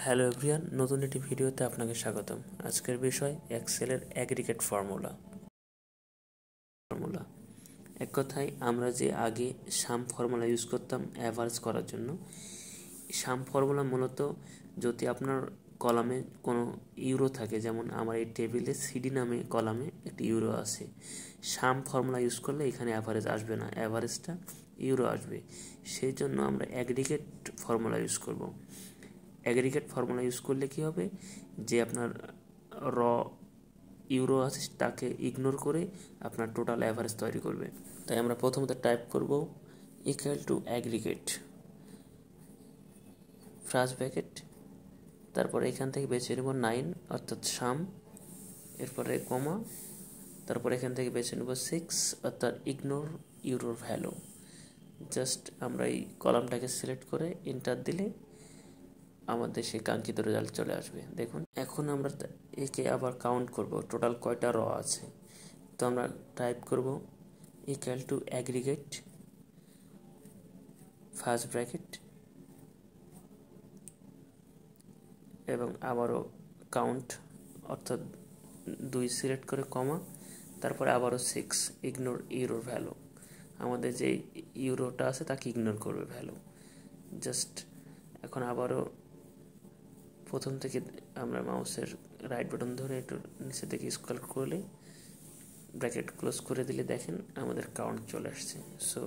Hello everyone, নতুন একটি ভিডিওতে আপনাকে স্বাগতম। আজকের বিষয় এক্সেলের অ্যাগ্রিগেট ফর্মুলা। এক কথায় আমরা যে আগে সাম ফর্মুলা ইউজ করতাম অ্যাভারেজ করার জন্য, সাম ফর্মুলা মূলত যদি আপনার কলামে কোনো ইউরো থাকে, যেমন আমার এই টেবিলে সিডি নামে কলামে একটি ইউরো আছে, সাম ফর্মুলা ইউজ করলে এখানে অ্যাভারেজ আসবে না, অ্যাভারেজটা ইউরো আসবে। সেই জন্য আমরা অ্যাগ্রিগেট ফর্মুলা ইউজ করব। অ্যাগ্রিগেট ফর্মুলা ইউজ করলে কি হবে, যে আপনার র ইউরো আছে তাকে ইগনোর করে আপনার টোটাল অ্যাভারেজ তৈরি করবে। তাই আমরা প্রথমত টাইপ করব equal to aggregate first bracket, তারপরে এখান থেকে বেছে নেব 9 অর্থাৎ সাম, এরপরে কমা, তারপর এখান থেকে বেছে নেব 6 অর্থাৎ ইগনোর ইউরোর ভ্যালু। জাস্ট আমরা এই কলামটাকে সিলেক্ট করে এন্টার দিলে আমাদের সেই কাঙ্ক্ষিত রেজাল্ট চলে আসবে। দেখুন, এখন আমরা একে আবার কাউন্ট করব টোটাল কয়টা র আছে। তো আমরা টাইপ করব equal to aggregate first bracket এবং আবারও কাউন্ট অর্থাৎ 2 সিলেক্ট করে কমা, তারপরে আবারও 6 ইগনোর ইউরোর ভ্যালু। আমাদের যে ইউরোটা আছে তাকে ইগনোর করবে ভ্যালু। জাস্ট এখন আবারও প্রথম থেকে আমরা মাউসের রাইট বাটন ধরে একটু নিচে থেকে স্ক্রল করলে ব্র্যাকেট ক্লোজ করে দিলে দেখেন আমাদের কাউন্ট চলে আসছে। সো